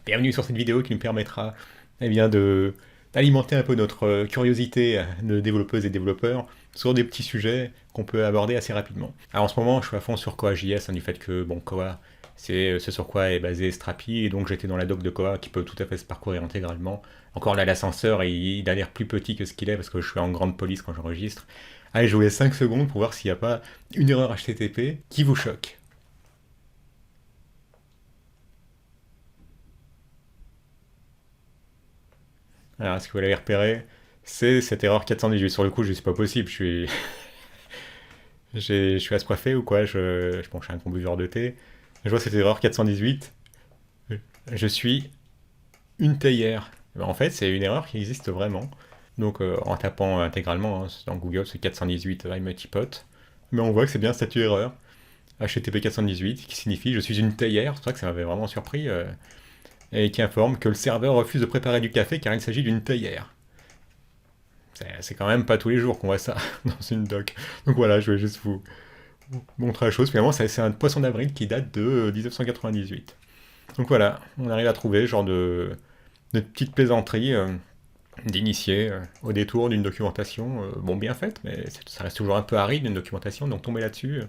Bienvenue sur cette vidéo qui nous permettra d'alimenter un peu notre curiosité de développeuses et développeurs sur des petits sujets qu'on peut aborder assez rapidement. Alors en ce moment, je suis à fond sur Koa.js, du fait que Koa, c'est ce sur quoi est basé Strapi, et donc j'étais dans la doc de Koa qui peut tout à fait se parcourir intégralement. Encore là, l'ascenseur, il a l'air plus petit que ce qu'il est parce que je suis en grande police quand j'enregistre. Allez, je vous laisse 5 secondes pour voir s'il n'y a pas une erreur HTTP qui vous choque. Alors, ce que vous l'avez repéré, c'est cette erreur 418. Sur le coup, je suis pas possible. Je suis assoiffé ou quoi bon, je suis un bon buveur de thé. Je vois cette erreur 418. Je suis une théière. En fait, c'est une erreur qui existe vraiment. Donc, en tapant intégralement dans Google, c'est 418 I'm a teapot. Mais on voit que c'est bien statut erreur. HTTP 418, qui signifie je suis une théière. C'est vrai que ça m'avait vraiment surpris. Et qui informe que le serveur refuse de préparer du café car il s'agit d'une théière. C'est quand même pas tous les jours qu'on voit ça dans une doc. Donc voilà, je vais juste vous montrer la chose. Finalement, c'est un poisson d'avril qui date de 1998. Donc voilà, on arrive à trouver ce genre de petites plaisanteries d'initiés au détour d'une documentation, bon, bien faite, mais ça reste toujours un peu aride une documentation, donc tomber là-dessus,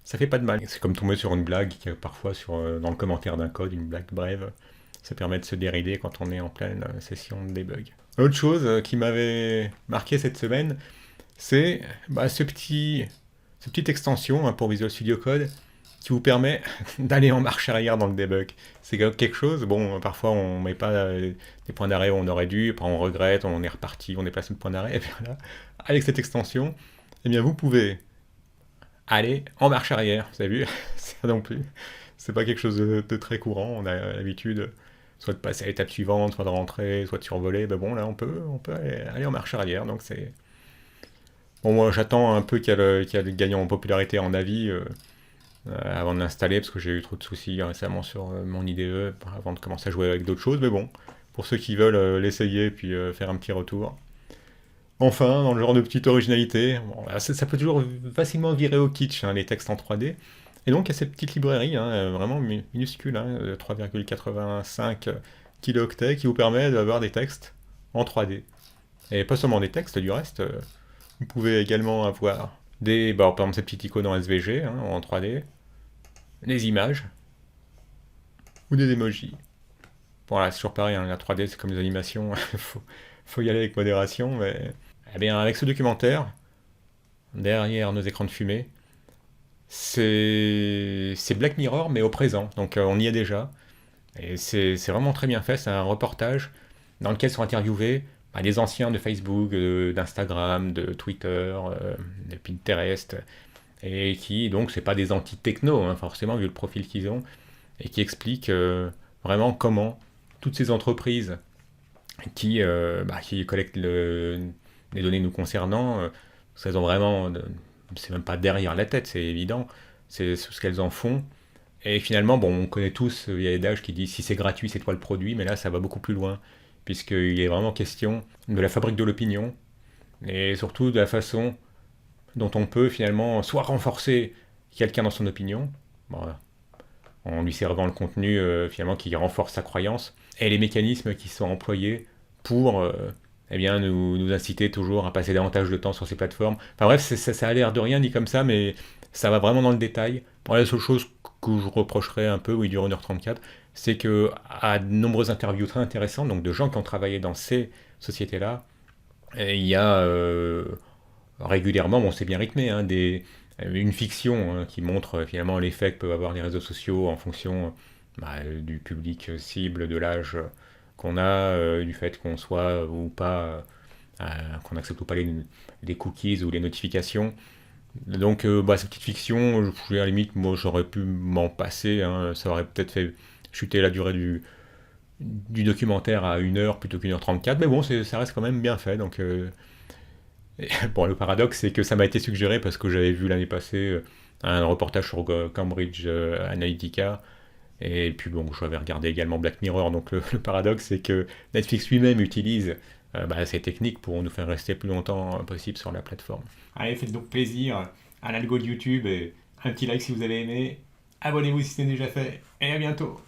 ça fait pas de mal. C'est comme tomber sur une blague qui parfois dans le commentaire d'un code, une blague brève, ça permet de se dérider quand on est en pleine session de debug. Autre chose qui m'avait marqué cette semaine, c'est cette petite extension pour Visual Studio Code qui vous permet d'aller en marche arrière dans le debug. C'est quelque chose, bon, parfois on met pas des points d'arrêt où on aurait dû, après on regrette, on est reparti, on déplace le point d'arrêt, et bien là, avec cette extension, eh bien vous pouvez aller en marche arrière, vous avez vu, ça non plus. C'est pas quelque chose de très courant, on a l'habitude soit de passer à l'étape suivante, soit de rentrer, soit de survoler, ben bon là on peut aller en marche arrière, donc c'est... Bon, moi j'attends un peu qu'elle gagne en popularité en avis avant de l'installer, parce que j'ai eu trop de soucis récemment sur mon IDE avant de commencer à jouer avec d'autres choses, mais bon, pour ceux qui veulent l'essayer puis faire un petit retour. Enfin, dans le genre de petite originalité, bon, ça peut toujours facilement virer au kitsch, les textes en 3D. Et donc, il y a cette petite librairie, vraiment minuscule, 3,85 kilooctets, qui vous permet d'avoir des textes en 3D. Et pas seulement des textes, du reste, vous pouvez également avoir par exemple, ces petites icônes en SVG, en 3D, des images, ou des emojis. Bon, là, c'est toujours pareil, la 3D, c'est comme les animations, faut y aller avec modération, mais... Eh bien, avec ce documentaire, derrière nos écrans de fumée, c'est Black Mirror, mais au présent. Donc on y est déjà. Et c'est vraiment très bien fait. C'est un reportage dans lequel sont interviewés des anciens de Facebook, d'Instagram, de Twitter, de Pinterest. Et qui, donc, c'est pas des anti-techno, forcément, vu le profil qu'ils ont. Et qui expliquent vraiment comment toutes ces entreprises qui collectent les données nous concernant, elles ont vraiment, c'est même pas derrière la tête, c'est évident, c'est ce qu'elles en font. Et finalement, bon, on connaît tous, il y a des adages qui disent si c'est gratuit, c'est toi le produit, mais là, ça va beaucoup plus loin, puisqu'il est vraiment question de la fabrique de l'opinion, et surtout de la façon dont on peut finalement soit renforcer quelqu'un dans son opinion, bon, en lui servant le contenu finalement qui renforce sa croyance, et les mécanismes qui sont employés pour nous inciter toujours à passer davantage de temps sur ces plateformes. Enfin bref, ça a l'air de rien dit comme ça, mais ça va vraiment dans le détail. Bon, la seule chose que je reprocherais un peu, où il dure 1h34, c'est que à de nombreuses interviews très intéressantes, donc de gens qui ont travaillé dans ces sociétés-là, il y a régulièrement, bon c'est bien rythmé, une fiction qui montre finalement l'effet que peuvent avoir les réseaux sociaux en fonction du public cible, de l'âge qu'on a, du fait qu'on soit ou pas, qu'on accepte ou pas les cookies ou les notifications. Donc cette petite fiction, à la limite, moi j'aurais pu m'en passer, ça aurait peut-être fait chuter la durée du documentaire à 1 heure plutôt qu'1h34, mais bon, ça reste quand même bien fait, donc bon, le paradoxe, c'est que ça m'a été suggéré parce que j'avais vu l'année passée un reportage sur Cambridge Analytica, et puis bon, j'avais regardé également Black Mirror, donc le paradoxe, c'est que Netflix lui-même utilise ces techniques pour nous faire rester plus longtemps possible sur la plateforme. Allez, faites donc plaisir à l'algo de YouTube, et un petit like si vous avez aimé, abonnez-vous si ce n'est déjà fait, et à bientôt.